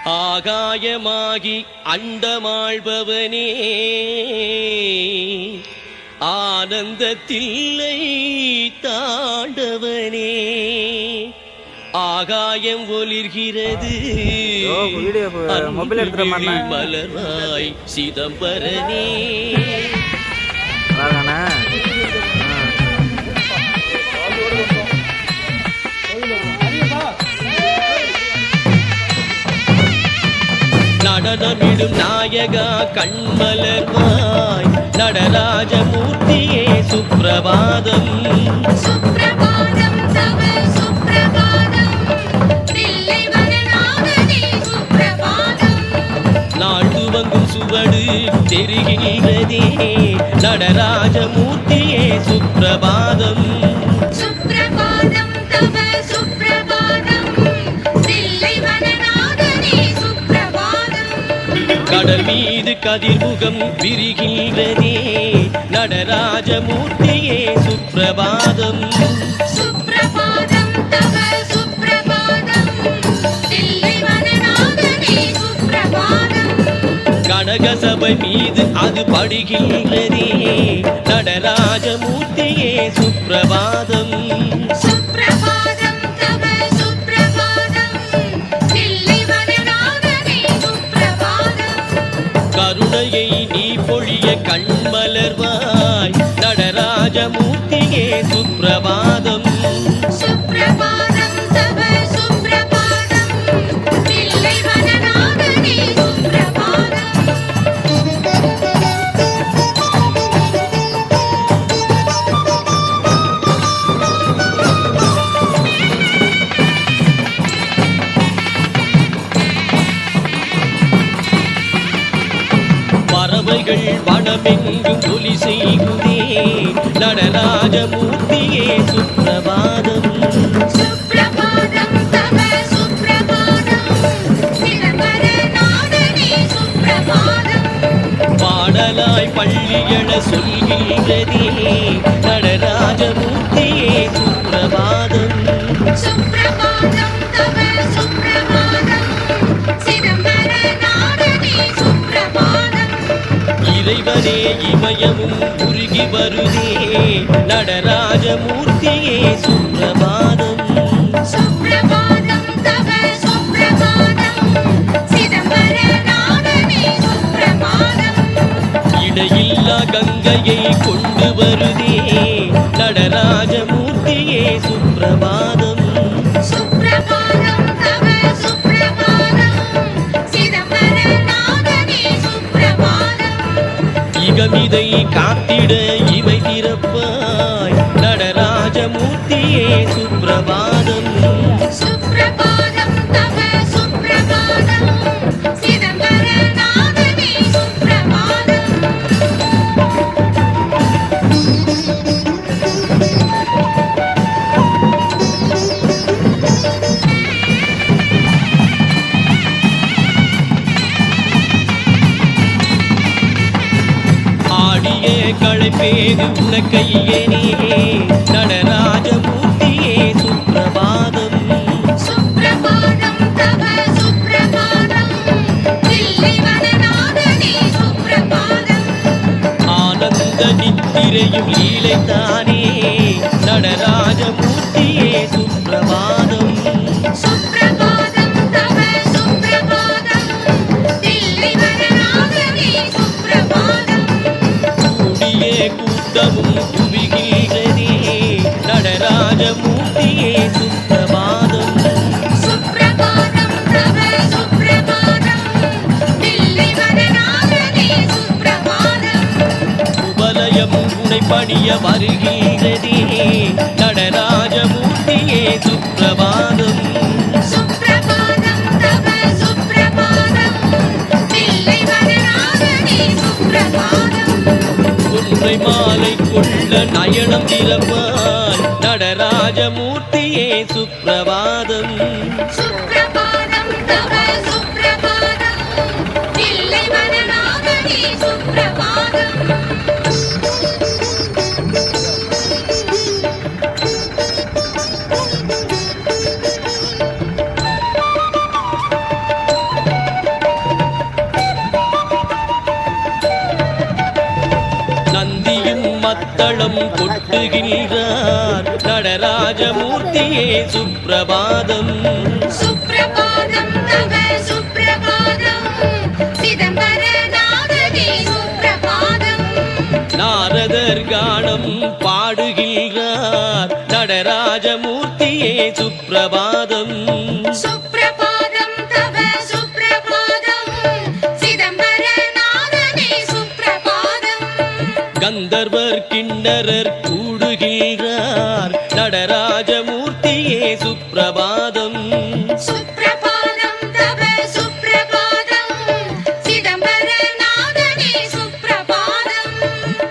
ஆகாயமாகி அண்டமாழ்பவனே ஆனந்தத்தில்லை தாண்டவனே ஆகாயம் ஒளிர்கிறது மலராய் சிதம்பரனே நடனமிடும் நாயகா கண்மலர்வாய் நடராஜமூர்த்தியே சுப்ரபாதம் சுப்ரபாதம் தவ சுப்ரபாதம் தில்லை வனநாதனே சுப்ரபாதம் நாள் துவங்கும் சுவடு தெரிகிறதே நடராஜமூர்த்தியே சுப்ரபாதம் சுப்ரபாதம் தவ சுப்ரபாதம் தில்லை வனநாதனே சுப்ரபாதம் கடல் மீது கதிர்முகம் விரிகின்றதே நடராஜமூர்த்தியே சுப்ரபாதம் சுப்ரபாதம் தவ சுப்ரபாதம் தில்லை வனநாதனே சுப்ரபாதம் கனகசபை மீது அது படுகின்றதே நடராஜமூர்த்தியே சுப்ரபாதம் சுப்ரபாதம் தவ சுப்ரபாதம் தில்லை வனநாதனே சுப்ரபாதம் கருணையை நீ பொழிய கண்மலர்வாய் நடராஜமூர்த்தியே சுப்ரபாதம் சுப்ரபாதம் தவ சுப்ரபாதம் தில்லை வனநாதனே சுப்ரபாதம் பறவைகள் வனமெங்கும் ஒலி செய்குதே நடராஜமூர்த்தியே சுப்ரபாதம் சுப்ரபாதம் தவ சுப்ரபாதம் சிதம்பரநாதனே சுப்ரபாதம் பாடலாய் பள்ளியள சொல்கின்றதே நடராஜமூர்த்தியே சுப்ரபாதம் சுப்ரபாதம் தவ சுப்ரபாதம் சிதம்பரநாதனே சுப்ரபாதம் இறைவனே இமயமும் உருகி வருதே நடராஜமூர்த்தியே சுப்ரபாதம் சுப்ரபாதம் தவ சுப்ரபாதம் சிதம்பரநாதனே சுப்ரபாதம் இடையில்லா கங்கையை கொண்டு வருதே நடராஜமூர்த்தியே சுப்ரபாதம் சுப்ரபாதம் தவ சுப்ரபாதம் சிதம்பரநாதனே சுப்ரபாதம் இகமிதை காத்திட இவை திறப்பாய் நடராஜமூர்த்தியே சுப்ரபாதம் சுப்ரபாதம் தவ சுப்ரபாதம் சிதம்பரநாதனே சுப்ரபாதம் ஆடிய களைப்பேது உனக்கையனே நடராஜமூர்த்தியே சுப்ரபாதம் சுப்ரபாதம் தவ சுப்ரபாதம் தில்லை வனநாதனே சுப்ரபாதம் ஆனந்த நித்திரையும் லீலைத்தானே நடராஜமூர்த்தியே சுப்ரபாதம் சுப்ரபாதம் தவ சுப்ரபாதம் தில்லை வனநாதனே சுப்ரபாதம் கூடிய கூட்டமும் குவிகின்றதே நடராஜமூர்த்தியே சுப்ரபாதம் சுப்ரபாதம் தவ சுப்ரபாதம் தில்லை வனநாதனே சுப்ரபாதம் உபலயம் உனை பணிய வருகின்றதே நடராஜமூர்த்தியே சுப்ரபாதம் சுப்ரபாதம் தவ சுப்ரபாதம் தில்லை வனநாதனே சுப்ரபாதம் ஒன்றை மாலை கொள்ள நயனம் திறப்பாய் நடராஜமூர்த்தியே சுப்ரபாதம் சுப்ரபாதம் தவ சுப்ரபாதம் தில்லை வனநாதனே சுப்ரபாதம் மேளம் கொட்டுகின்றார் நடராஜமூர்த்தியே சுப்பிரபாதம். சுப்பிரபாதம் தவ சுப்பிரபாதம் சிதம்பரநாதனே சுப்பிரபாதம். நாரதர் கானம் பாடுகின்றார் நடராஜமூர்த்தியே சுப்பிரபாதம். சுப்பிரபாதம் தவ சுப்பிரபாதம் சிதம்பரநாதனே சுப்பிரபாதம். கந்தர்வர் கிண்ணரர் கூடுகின்றார் நடராஜமூர்த்தியே சுப்பிரபாதம். சுப்பிரபாதம் தவ சுப்பிரபாதம் சிதம்பரநாதனே சுப்பிரபாதம்.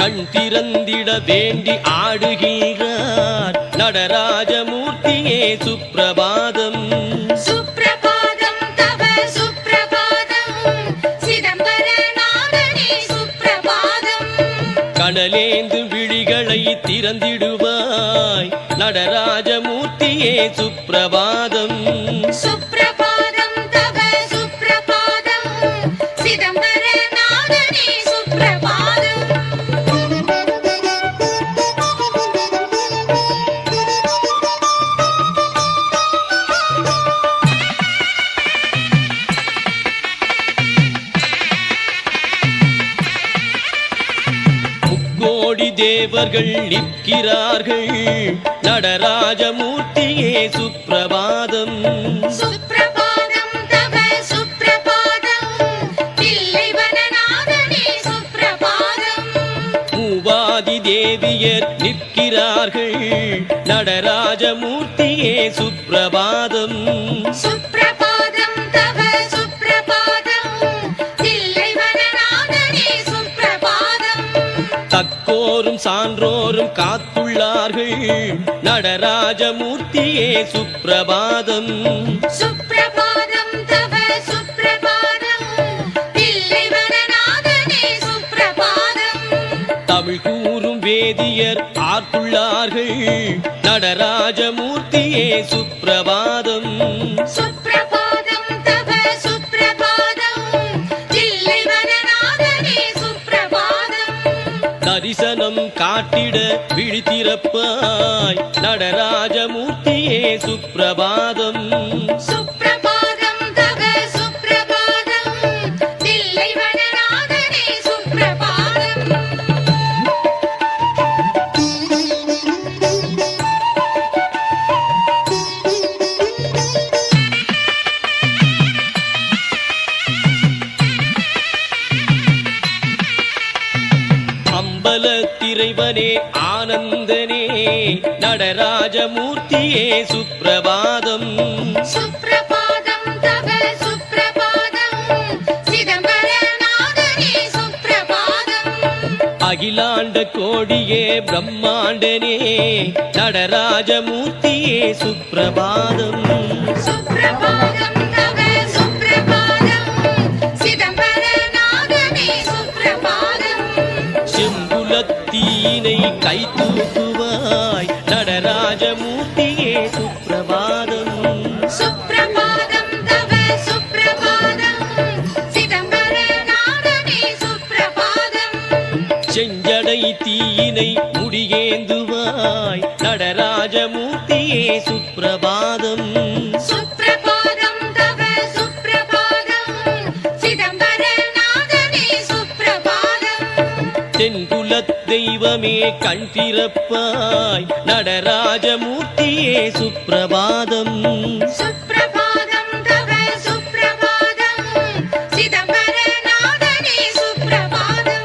கண் திறந்திட வேண்டி ஆடுகின்றார் நடராஜமூர்த்தியே சுப்பிரபாதம். சுப்பிரபாதம் தவ சுப்பிரபாதம் சிதம்பரநாதனே சுப்பிரபாதம். கடலேந்து விழிகளை திறந்திடுவாய் நடராஜமூர்த்தியே சுப்பிரபாதம். சுப்பிரபாதம் தவ சுப்பிரபாதம் சிதம்பரநாதனே சுப்பிரபாதம். முக்கோடி தேவர்கள் நிற்கிறார்கள் நடராஜமூர்த்தியே சுப்பிரபாதம். சுப்பிரபாதம் தவ சுப்பிரபாதம் தில்லைவனநாதனே சுப்பிரபாதம். மூவாதி தேவியர் நிற்கிறார்கள் நடராஜமூர்த்தியே சுப்பிரபாதம். சுப்பிரபாதம் தவ சுப்பிரபாதம் தில்லைவனநாதனே சுப்பிரபாதம். தக்கோரும் சான்றோரும் காத்துள்ளார்கள் நடராஜமூர்த்தியே சுப்பிரபாதம். சுப்பிரபாதம் தவ சுப்பிரபாதம் தில்லைவனநாதனே சுப்பிரபாதம். தமிழ் கூறும் வேதியர் ஆர்த்துள்ளார்கள் நடராஜமூர்த்தியே சுப்பிரபாதம். சுப்பிரபாதம் தவ சுப்பிரபாதம் தில்லைவனநாதனே சுப்பிரபாதம். தரிசனம் காட்டிட விழித்திறப்பாய் நடராஜமூர்த்தியே சுப்பிரபாதம். சுப்பிரபாதம் தவ சுப்பிரபாதம் தில்லைவனநாதனே சுப்பிரபாதம். அம்பலத்திரைவனே ஆனந்தனே நடராஜமூர்த்தியே சுப்பிரபாதம். சுப்பிரபாதம் தவ சுப்பிரபாதம் சிதம்பரநாதனே சுப்பிரபாதம். அகிலாண்ட கோடியே பிரம்மாண்டனே நடராஜமூர்த்தியே சுப்பிரபாதம். சுப்பிரபாதம் தவ சுப்பிரபாதம் சிதம்பரநாதனே சுப்பிரபாதம். செம்புலத்தீனை கை தூக்குவாய் நடராஜமூர்த்தியே சுப்பிரபாதம். சுப்பிரபாதம் தவ சுப்பிரபாதம் சிதம்பரநாதனே சுப்பிரபாதம். செஞ்சடை தீயினை முடியேந்துவாய் நடராஜமூர்த்தியே சுப்பிரபாதம். சுப்பிரபாதம் தவ சுப்பிரபாதம் சிதம்பரநாதனே சுப்பிரபாதம். தென்குலத் தெய்வமே கண் திறப்பாய் நடராஜமூர்த்தியே சுப்பிரபாதம். சுப்பிரபாதம் தவ சுப்பிரபாதம் சிதம்பரநாதனே சுப்பிரபாதம்.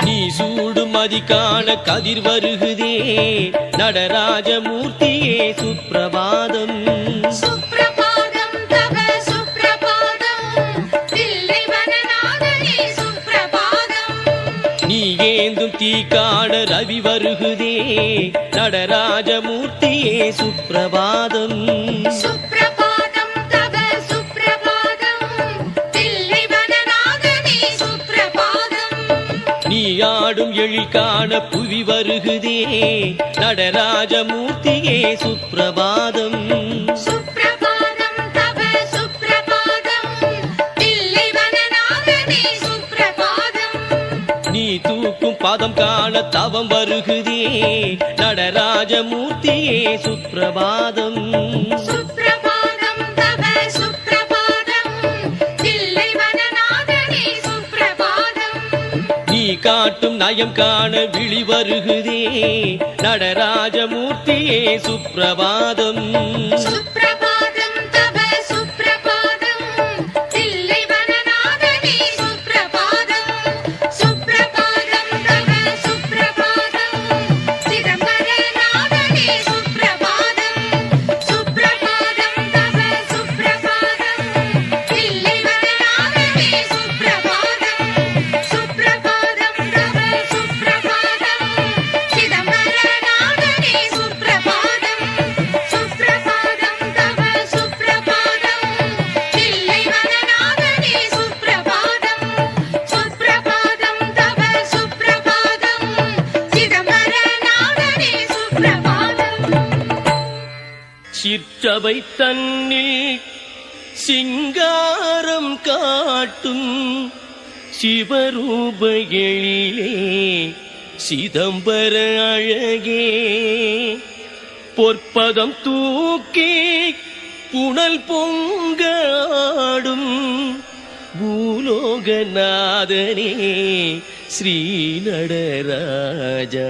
நீ சூடும் மதிக்கான கதிர் வருகுதே நடராஜமூர்த்தியே சுப்பிரபாதம். சுப்பிரபாதம் தவ சுப்பிரபாதம் தில்லைவனநாதனே சுப்பிரபாதம். நீ ஏந்தும் தீக்கான ரவி வருகுதே நடராஜமூர்த்தியே சுப்பிரபாதம். சுப்பிரபாதம் தவ சுப்பிரபாதம் தில்லைவனநாதனே சுப்பிரபாதம். நீ ஆடும் எழில் காண புவி வருகுதே நடராஜமூர்த்தியே சுப்பிரபாதம் சுப்ரபாதம் தவ சுப்ரபாதம் தில்லைவனநாதனே சுப்ரபாதம் நீ தூக்கும் பாதம் காண தவம் வருகுதே நடராஜமூர்த்தியே சுப்பிரபாதம் சுப்ரபாதம் தவ சுப்ரபாதம் தில்லைவனநாதனே சுப்ரபாதம் நீ காட்டும் நயம் காண விழி வருகுதே நடராஜமூர்த்தியே சுப்பிரபாதம் சுப்ரபாதம் தவ சுப்ரபாதம் தில்லைவனநாதனே சுப்ரபாதம் சுப்ரபாதம் தவ சுப்ரபாதம் சிதம்பரநாதனே சுப்ரபாதம் சுப்ரபாதம் தவ சுப்ரபாதம் தில்லைவனநாதனே சுப்ரபாதம் சுப்ரபாதம் தவ சுப்ரபாதம் சிதம்பரநாதனே சுப்ரபாதம் சுப்ரபாதம் தவ சுப்ரபாதம் தில்லைவனநாதனே சுப்ரபாதம் சுப்ரபாதம் தவ சுப்ரபாதம் சிதம்பரநாதனே சுப்ரபாதம் சிற்றவை தன்னில் சிங்காரம் காட்டும் சிவரூப எழிலே சிதம்பர அழகே பொற்பதம் தூக்கி புனல் பொங்காடும் பூலோகநாதனே ஸ்ரீ நடராஜா